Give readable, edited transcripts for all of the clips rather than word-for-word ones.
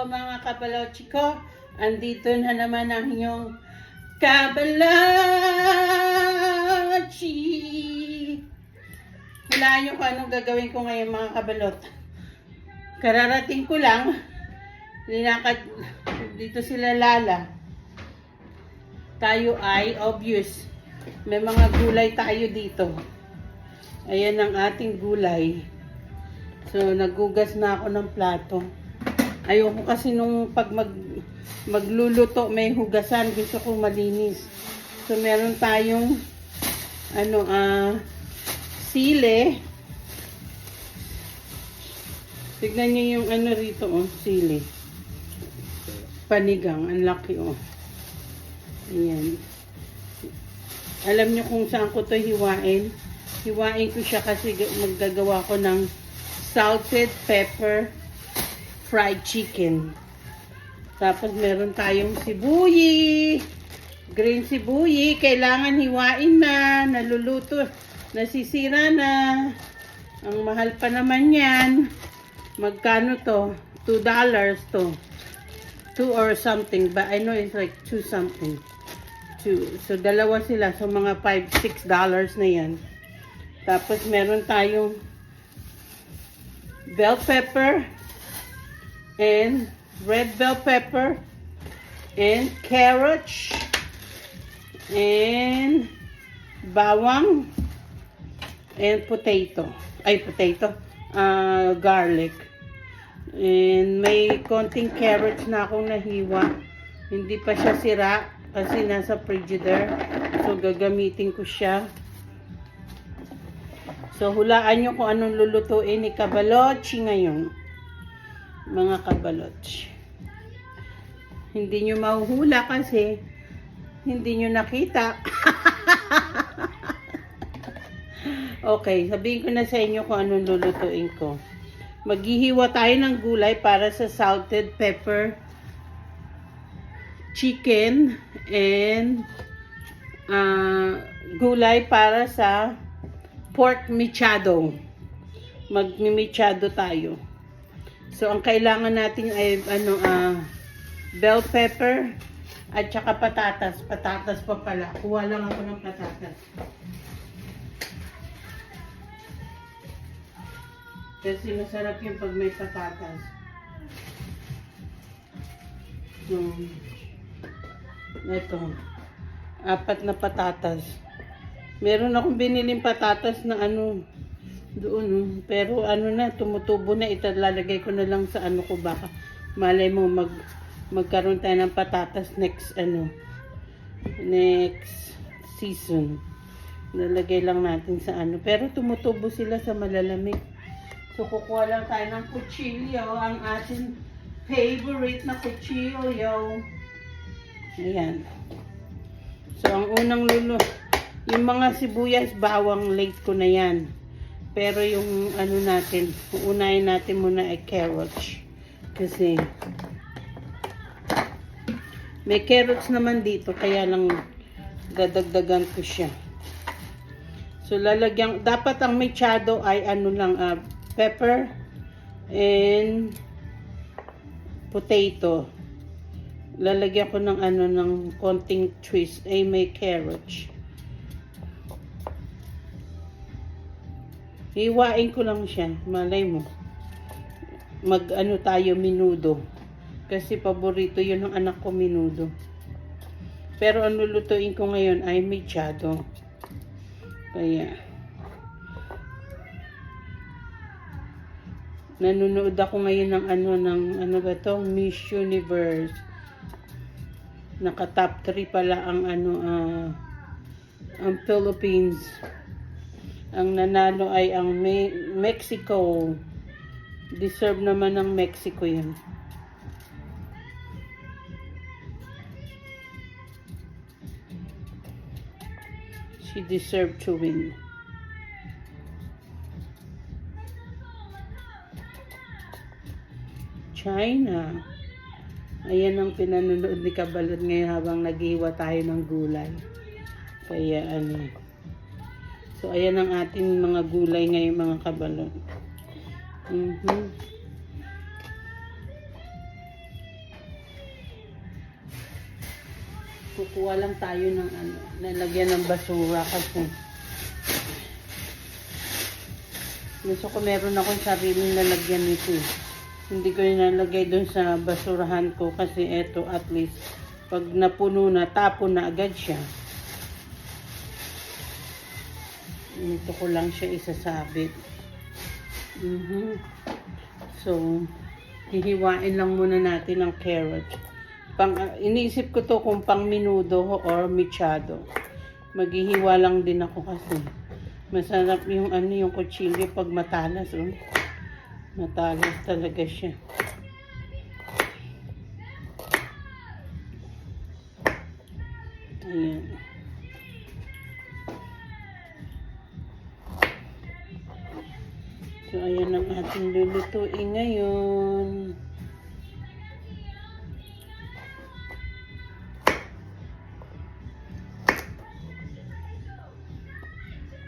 mga kabalochi ko. Andito na naman ang inyong kabalochi. Hulaan nyo kung anong gagawin ko ngayon mga kabalot. Kararating ko lang. Linakad dito sila Lala. Tayo ay obvious. May mga gulay tayo dito. Ayan ang ating gulay. So, nagugas na ako ng plato. Ayoko kasi nung pag magluluto, may hugasan. Gusto ko malinis. So, meron tayong sili. Tignan nyo yung rito, sili. Panigang. Ang laki, Ayan. Alam nyo kung saan ko to hiwain. Hiwain ko siya kasi maggagawa ko ng salted pepper fried chicken. Tapos meron tayong sibuyi. Green sibuyi. Kailangan hiwain na. Naluluto. Nasisira na. Ang mahal pa naman yan. Magkano to? $2 to. 2 or something. But I know it's like 2 something. 2. So, dalawa sila. So, mga $5-6 na yan. Tapos, meron tayong bell pepper and red bell pepper and carrots and bawang and potato. Garlic. And may konting carrots na akong nahiwa. Hindi pa siya sira kasi nasa frigidaire. So, gagamitin ko siya. So, hulaan nyo kung anong lulutuin ni Kabalochi ngayon. Mga Kabalochi. Hindi nyo mahuhula kasi hindi nyo nakita. Okay, sabihin ko na sa inyo kung anong lulutuin ko. Maghihiwa tayo ng gulay para sa salted pepper chicken and gulay para sa pork mechado. Magmi-mechado tayo. So, ang kailangan natin ay bell pepper at saka patatas. Patatas pa pala. Kuha lang ako ng patatas. Kasi masarap yung pag may patatas. So, ito. 4 na patatas. Meron akong biniling patatas na doon. Pero na, tumutubo na. Lalagay ko na lang sa ko baka. Malay mo magkaroon tayo ng patatas next season. Lalagay lang natin sa Pero tumutubo sila sa malalamig. So, kukuha lang tayo ng kutsilyo. Ang ating favorite na kutsilyo. Ayan. So, ang unang yung mga sibuyas, bawang late ko na yan. Pero yung natin, uunahin natin muna ay carrots. Kasi, may carrots naman dito, kaya lang dadagdagan ko siya. So, dapat ang mechado ay pepper and potato. Lalagyan ko ng ng konting twist ay may carrots. Hiwain ko lang siya. Malay mo. Tayo minudo. Kasi paborito yun ng anak ko, minudo. Pero ang lulutuin ko ngayon ay mechado. Kaya nanonood ako ngayon ng Miss Universe. Naka top 3 pala ang Philippines. Ang nanalo ay ang Mexico. Deserve naman ng Mexico yun. She deserved to win. China. Ayan ang pinanonood ni Kabalot ngayon habang naghihiwa tayo ng gulay. Kaya So, ayan ang ating mga gulay ngayon mga Kabalot. Kukuha lang tayo ng ano, nalagyan ng basura kasi gusto ko meron akong sariling lalagyan nito eh. Hindi ko nilalagay doon sa basurahan ko kasi eto at least pag napuno na, tapon na agad siya. Ito ko lang siya isasabit. So, hihiwain lang muna natin ang carrot. Iniisip ko to kung pang minudo or mechado. Maghihiwa lang din ako kasi masarap yung ano yung kutsilyo pag matalas. Oh. Matalas talaga siya. Ayan. So, ayan ang ating lulutuin ngayon.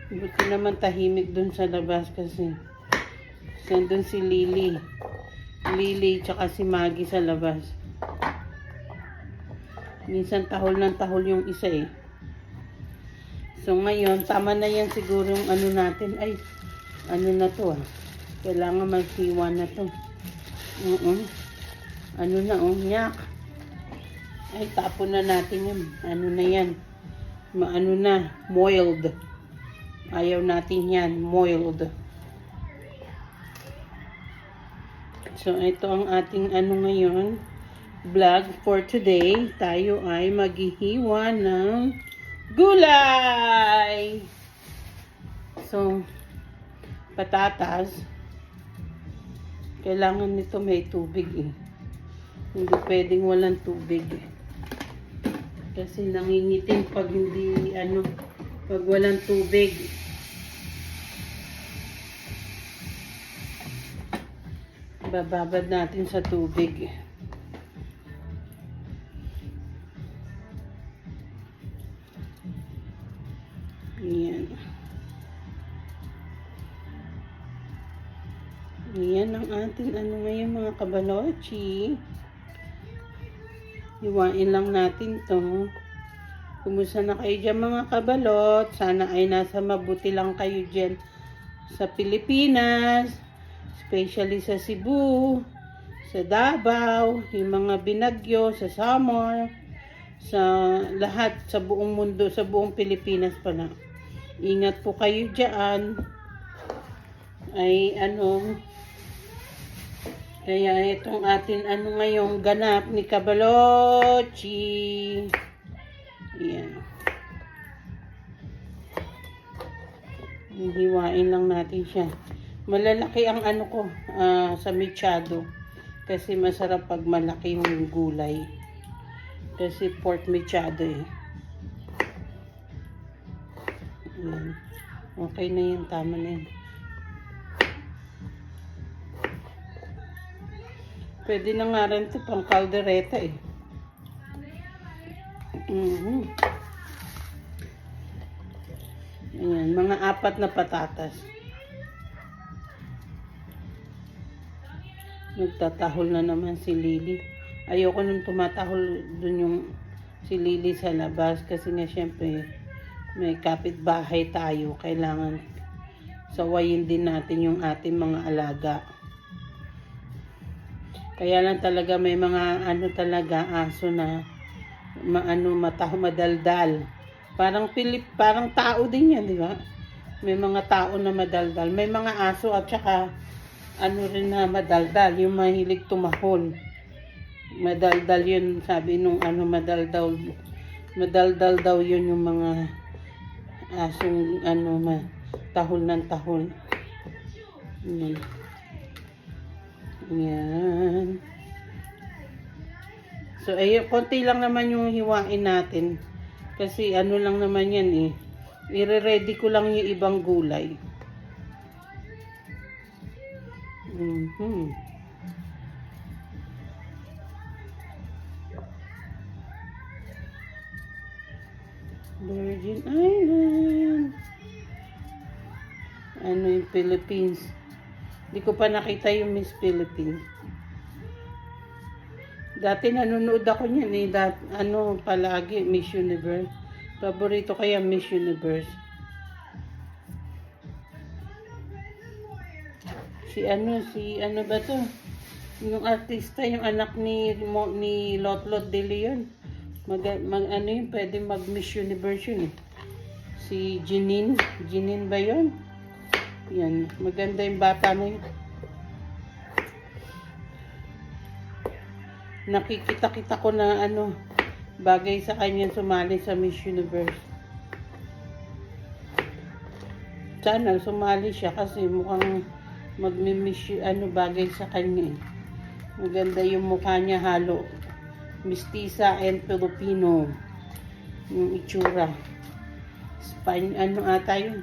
Buti naman tahimik dun sa labas kasi nandun si Lily. Lily tsaka si Maggie sa labas. Minsan tahol ng tahol yung isa eh. So ngayon, tama na yan siguro yung ano natin. Ay, ano na to ah. Kailangan maghiwa na to. Ano na oh, nyak. Ay, tapon na natin yan. Ano na yan. Ano na, moiled. Ayaw natin yan, moiled. So, ito ang ating ano ngayon, vlog for today. Tayo ay maghihiwa ng gulay. So, patatas. Kailangan nito may tubig eh. Hindi pwedeng walang tubig eh. Kasi nangingitim pag hindi ano, pag walang tubig. Bababad natin sa tubig. Ayan. Ayan ang ating ano ngayon mga kabalochi. Iwain lang natin to. Kumusta na kayo dyan mga kabalot? Sana ay nasa mabuti lang kayo dyan sa Pilipinas. Especially sa Cebu, sa Davao, yung mga binagyo, sa Samar, sa lahat, sa buong mundo, sa buong Pilipinas pala. Ingat po kayo dyan. Ay ano, kaya itong atin ano ngayong ganap ni Kabalochi. Ayan. Hihiwain lang natin siya. Malalaki ang ano ko sa mechado. Kasi masarap pag malaki yung gulay. Kasi pork mechado eh. Ayan. Okay na yun. Tama na yun. Pwede na nga rin ito pang kaldereta eh. Ayan. Mga 4 na patatas. Nagtatahol na naman si Lily. Ayoko nung tumatahol dun yung si Lily sa labas kasi nga syempre may kapitbahay tayo. Kailangan sawayin din natin yung ating mga alaga. Kaya lang talaga may mga ano talaga aso na madaldal. Parang tao din yan, di ba? May mga tao na madaldal. May mga aso at saka ano rin na madaldal, yung mahilig tumahol. Madaldal yun, sabi nung ano madaldal daw yun yung mga asong ano tahol ng tahol. Yan. So ayun, konti lang naman yung hiwain natin. Kasi ano lang naman yan eh. I-ready ko lang yung ibang gulay. Virgin Island. Ano yung Philippines? Hindi ko pa nakita yung Miss Philippines. Dati nanonood ako niyan eh. Palagi, Miss Universe. Paborito kaya Miss Universe. Si ano ba to? Yung artista, yung anak ni Lotlot de Leon. Pwede mag Miss Universe yun eh. Si Jeanine ba yun? Yan, maganda yung bata na yun. Nakikita ko na bagay sa kanya sumali sa Miss Universe. Sana sumali siya kasi mukhang bagay sa kanya eh. Maganda yung mukha niya, halo mestiza and Filipino yung itsura. Ata yun.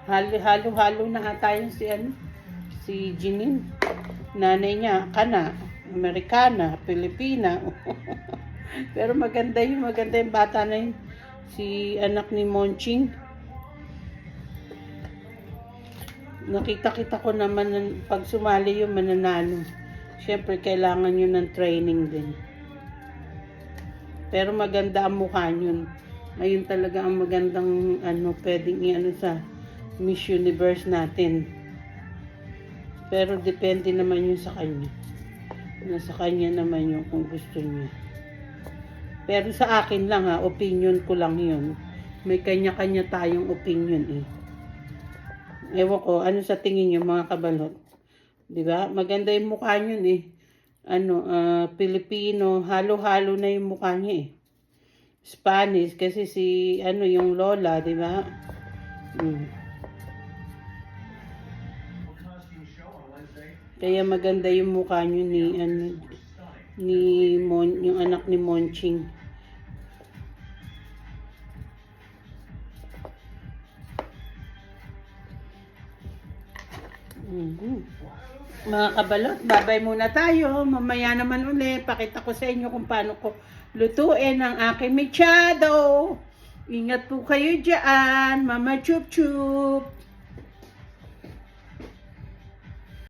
Halo na ata yun si Jeanine. Nanay niya Amerikana, Pilipina. Pero maganda yung bata na yun. Si anak ni Monching. Nakita ko naman pag sumali yung mananalo. Siyempre, kailangan yun ng training din. Pero maganda ang mukha yun. Ayun talaga ang magandang pwedeng sa Miss Universe natin. Pero depende naman yun sa kanya. Nasa kanya naman yun kung gusto niya. Pero sa akin lang opinion ko lang yun. May kanya-kanya tayong opinion eh. Ewan ko, ano sa tingin niyo mga kabalot? Diba? Maganda yung mukha yun eh. Pilipino, halo-halo na yung mukha niya eh. Spanish, kasi yung lola, diba? Kaya maganda yung mukha nyo yung anak ni Monching. Mga kabalot, babay muna tayo. Mamaya naman ulit, pakita ko sa inyo kung paano ko lutuin ang aking mechado. Ingat po kayo dyan, Mama Chup Chup.